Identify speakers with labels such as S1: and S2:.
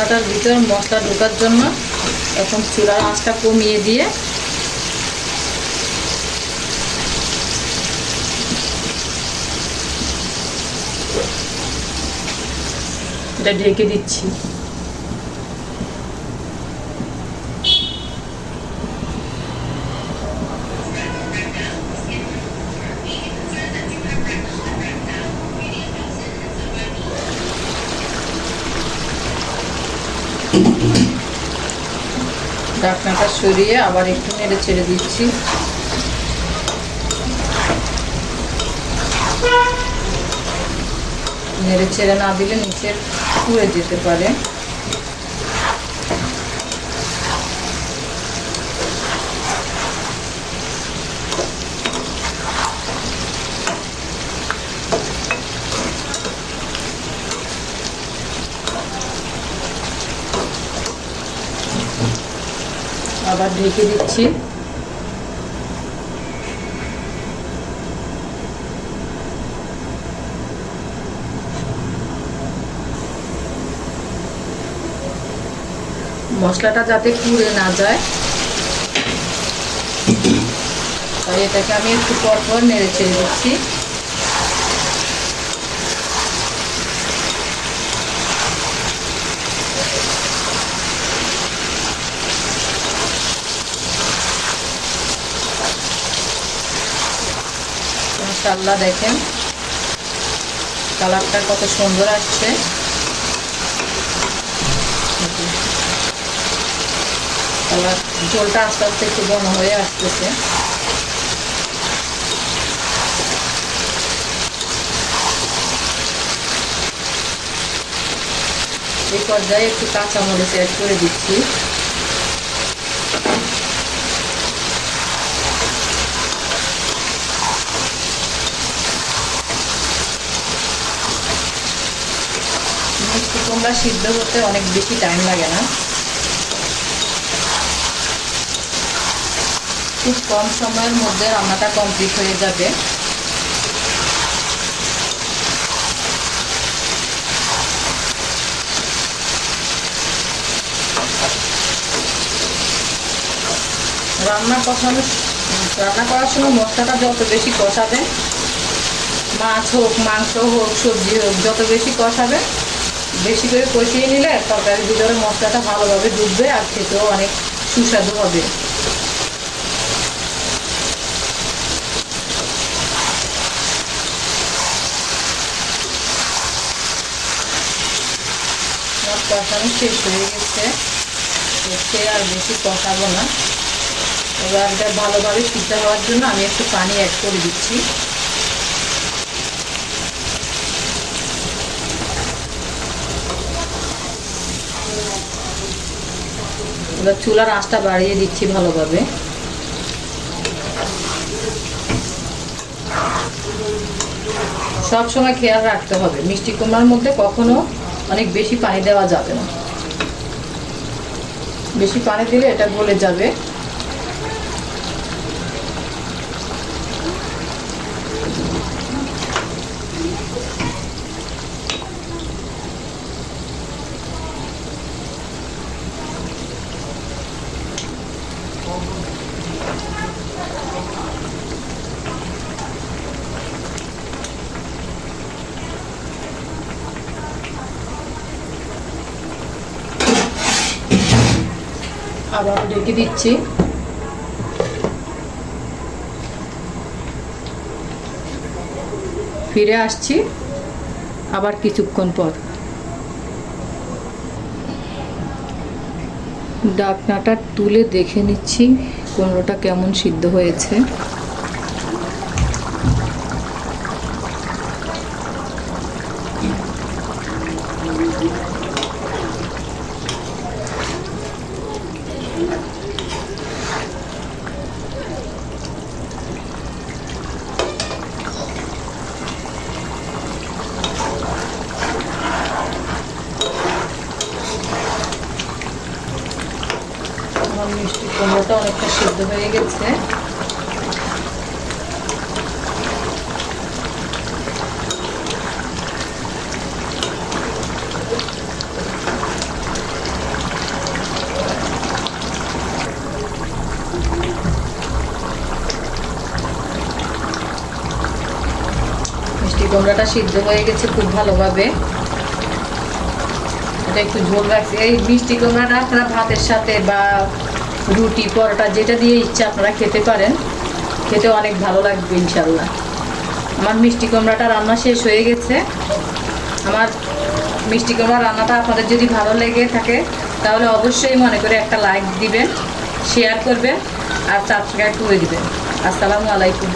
S1: মশলাটার ভিতর মশলা ঢোকার জন্য এখন চুলার আঁচটা কমিয়ে দিয়ে এটা ঢেকে দিচ্ছি। ঢাকনাটা সরিয়ে আবার একটু নেড়ে ছেড়ে দিচ্ছি। নেড়ে ছেড়ে না দিলে নিচে পুড়ে যেতে পারে। আবার ঢেকে দিচ্ছি। মশলাটা যাতে পুড়ে না যায় তাই এটাকে আমি একটু পর পর নেড়ে ছেড়ে দিচ্ছি। মাশাআল্লাহ, দেখেন কালারটা কত সুন্দর আসছে। কালার ঝোলটা আস্তে আস্তে একটু ঘন হয়ে আসতেছে। এই পর্যায়ে একটু কাঁচামরিচ অ্যাড করে দিচ্ছি। মিষ্টি কুমড়া সিদ্ধ করতে অনেক বেশি টাইম লাগে না, খুব কম সময়ের মধ্যে রান্নাটা কমপ্লিট হয়ে যাবে। রান্না করার সময় মশলাটা যত বেশি কষাবেন, মাছ হোক মাংস হোক সবজি হোক, যত বেশি কষাবেন, বেশি করে কষিয়ে নিলে তরকারির ভিতরে মশলাটা ভালোভাবে ডুববে আর খেতেও অনেক সুস্বাদু হবে। কষানো শেষ হয়ে গেছে, সে আর বেশি কষাবো না। এবার এটা ভালোভাবে সিদ্ধ হওয়ার জন্য আমি একটু পানি অ্যাড করে দিচ্ছি। এবার চুলার আঁচটা বাড়িয়ে দিচ্ছি ভালোভাবে। সব সময় খেয়াল রাখতে হবে মিষ্টি কুমড়ার মধ্যে কখনো অনেক বেশি পানি দেওয়া যাবে না, বেশি পানি দিলে এটা গলে যাবে। আবার ঢেকে দিচ্ছি। ফিরে আসছি আবার কিছুক্ষণ পর। ঢাকনাটা তুলে দেখে নিচ্ছি কুমড়োটা কেমন সিদ্ধ হয়েছে। মিষ্টি কুমড়োটা অনেকটা সিদ্ধ হয়ে গেছে। মিষ্টি কুমড়াটা সিদ্ধ হয়ে গেছে খুব ভালোভাবে। এটা একটু ঝোল রাখছি। এই মিষ্টি কুমড়াটা আপনারা ভাতের সাথে বা রুটি পরোটা যেটা দিয়ে ইচ্ছা আপনারা খেতে পারেন, খেতে অনেক ভালো লাগবে ইনশাল্লাহ। আমার মিষ্টি কুমড়াটা রান্না শেষ হয়ে গেছে। আমার মিষ্টি কুমড়া রান্নাটা আপনাদের যদি ভালো লেগে থাকে তাহলে অবশ্যই মনে করে একটা লাইক দিবেন, শেয়ার করবেন আর সাবস্ক্রাইব করে দিবেন। আসসালামু আলাইকুম।